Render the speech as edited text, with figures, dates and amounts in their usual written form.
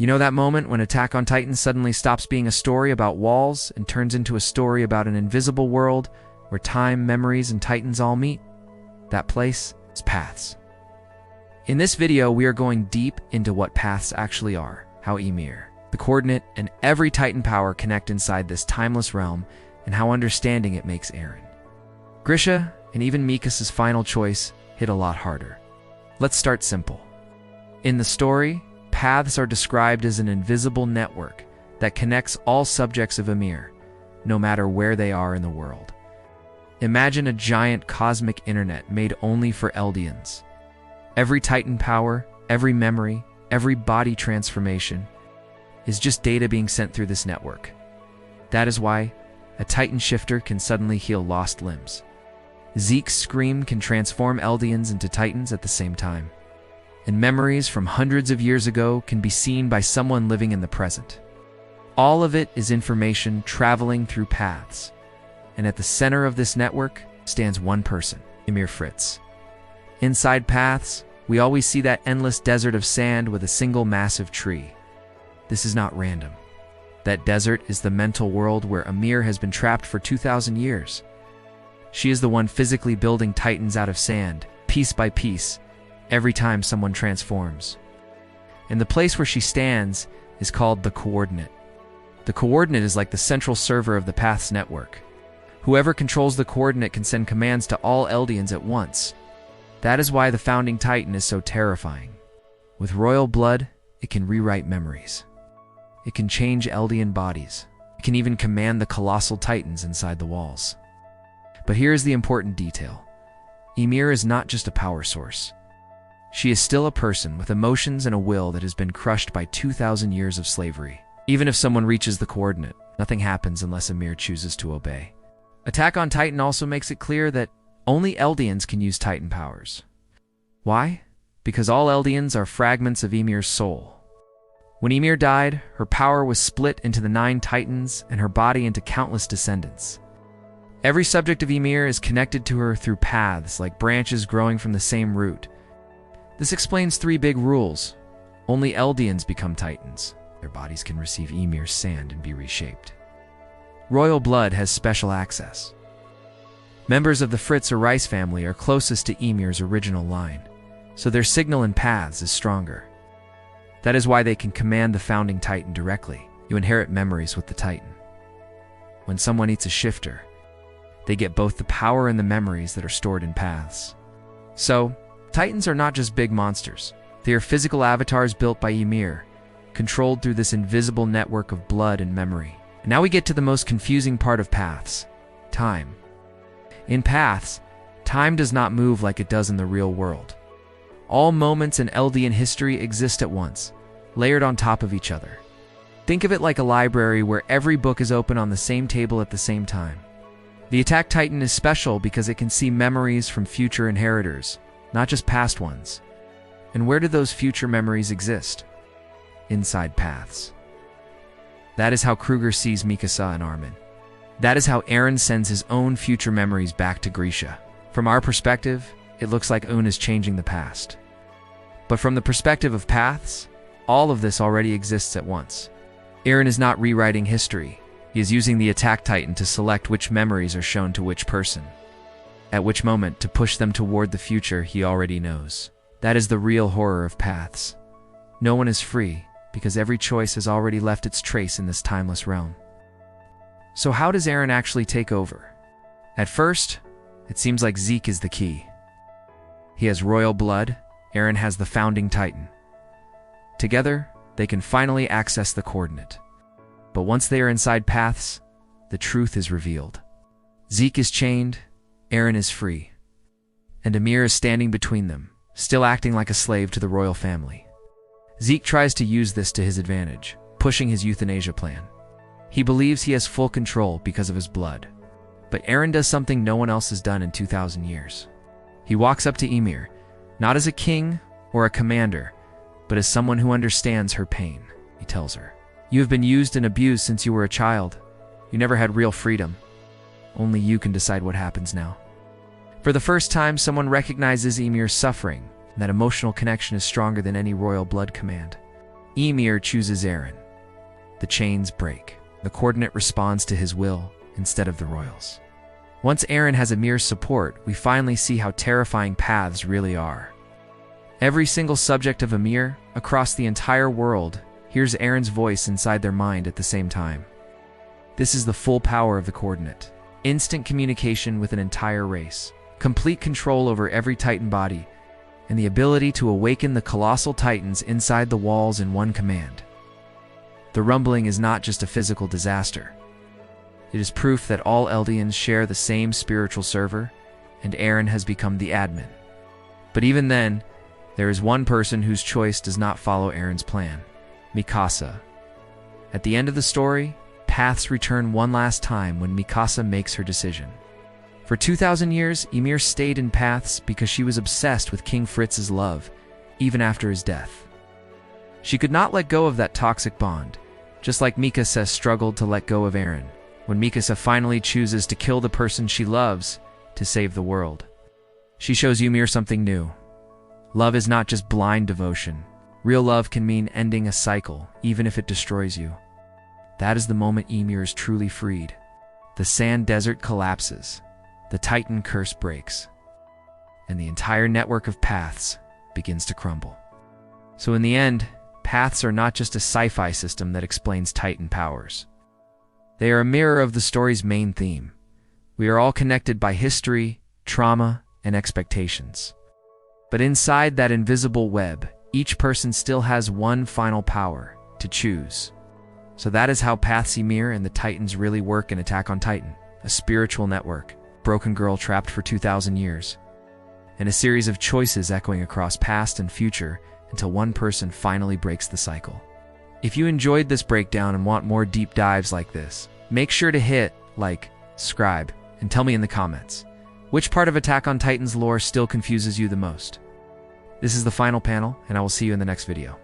You know that moment when Attack on Titan suddenly stops being a story about walls and turns into a story about an invisible world where time, memories, and titans all meet? That place is paths. In this video, we are going deep into what paths actually are, how Ymir, the coordinate, and every titan power connect inside this timeless realm, and how understanding it makes Eren, Grisha, and even Mikasa's final choice hit a lot harder. Let's start simple. In the story, paths are described as an invisible network that connects all subjects of Ymir, no matter where they are in the world. Imagine a giant cosmic internet made only for Eldians. Every titan power, every memory, every body transformation is just data being sent through this network. That is why a titan shifter can suddenly heal lost limbs. Zeke's scream can transform Eldians into titans at the same time. And memories from hundreds of years ago can be seen by someone living in the present. All of it is information traveling through paths. And at the center of this network stands one person, Ymir Fritz. Inside paths, we always see that endless desert of sand with a single massive tree. This is not random. That desert is the mental world where Ymir has been trapped for 2,000 years. She is the one physically building titans out of sand, piece by piece, every time someone transforms. And the place where she stands is called the coordinate. The coordinate is like the central server of the paths network. Whoever controls the coordinate can send commands to all Eldians at once. That is why the founding titan is so terrifying. With royal blood, it can rewrite memories. It can change Eldian bodies. It can even command the colossal titans inside the walls. But here is the important detail. Ymir is not just a power source. She is still a person with emotions and a will that has been crushed by 2,000 years of slavery. Even if someone reaches the coordinate, nothing happens unless Ymir chooses to obey. Attack on Titan also makes it clear that only Eldians can use Titan powers. Why? Because all Eldians are fragments of Ymir's soul. When Ymir died, her power was split into the 9 Titans and her body into countless descendants. Every subject of Ymir is connected to her through paths like branches growing from the same root. This explains 3 big rules. Only Eldians become Titans. Their bodies can receive Ymir's sand and be reshaped. Royal blood has special access. Members of the Fritz or Rice family are closest to Ymir's original line, so their signal in paths is stronger. That is why they can command the founding Titan directly. You inherit memories with the Titan. When someone eats a shifter, they get both the power and the memories that are stored in paths. So, Titans are not just big monsters. They are physical avatars built by Ymir, controlled through this invisible network of blood and memory. And now we get to the most confusing part of paths: time. In paths, time does not move like it does in the real world. All moments in Eldian history exist at once, layered on top of each other. Think of it like a library where every book is open on the same table at the same time. The Attack Titan is special because it can see memories from future inheritors, not just past ones. And where do those future memories exist? Inside paths. That is how Kruger sees Mikasa and Armin. That is how Eren sends his own future memories back to Grisha. From our perspective, it looks like Un is changing the past. But from the perspective of paths, all of this already exists at once. Eren is not rewriting history. He is using the Attack Titan to select which memories are shown to which person, at which moment to push them toward the future he already knows. That is the real horror of paths. No one is free, because every choice has already left its trace in this timeless realm. So how does Eren actually take over? At first, it seems like Zeke is the key. He has royal blood, Eren has the founding Titan. Together, they can finally access the coordinate. But once they are inside paths, the truth is revealed. Zeke is chained, Eren is free. And Ymir is standing between them, still acting like a slave to the royal family. Zeke tries to use this to his advantage, pushing his euthanasia plan. He believes he has full control because of his blood. But Eren does something no one else has done in 2,000 years. He walks up to Ymir, not as a king or a commander, but as someone who understands her pain. He tells her, "You have been used and abused since you were a child. You never had real freedom. Only you can decide what happens now." For the first time, someone recognizes Ymir's suffering, and that emotional connection is stronger than any royal blood command. Ymir chooses Eren. The chains break. The coordinate responds to his will instead of the royals. Once Eren has Ymir's support, we finally see how terrifying paths really are. Every single subject of Ymir, across the entire world, hears Eren's voice inside their mind at the same time. This is the full power of the coordinate. Instant communication with an entire race, complete control over every Titan body, and the ability to awaken the colossal Titans inside the walls in one command. The rumbling is not just a physical disaster. It is proof that all Eldians share the same spiritual server, and Eren has become the admin. But even then, there is one person whose choice does not follow Eren's plan: Mikasa. At the end of the story, paths return one last time when Mikasa makes her decision. For 2,000 years, Ymir stayed in paths because she was obsessed with King Fritz's love, even after his death. She could not let go of that toxic bond, just like Mikasa struggled to let go of Eren, when Mikasa finally chooses to kill the person she loves to save the world. She shows Ymir something new. Love is not just blind devotion. Real love can mean ending a cycle, even if it destroys you. That is the moment Ymir is truly freed. The sand desert collapses, the Titan curse breaks, and the entire network of paths begins to crumble. So in the end, paths are not just a sci-fi system that explains Titan powers. They are a mirror of the story's main theme. We are all connected by history, trauma, and expectations. But inside that invisible web, each person still has one final power: to choose. So that is how Paths Ymir and the Titans really work in Attack on Titan, a spiritual network, broken girl trapped for 2,000 years, and a series of choices echoing across past and future until one person finally breaks the cycle. If you enjoyed this breakdown and want more deep dives like this, make sure to hit like, subscribe, and tell me in the comments, which part of Attack on Titan's lore still confuses you the most? This is the final panel, and I will see you in the next video.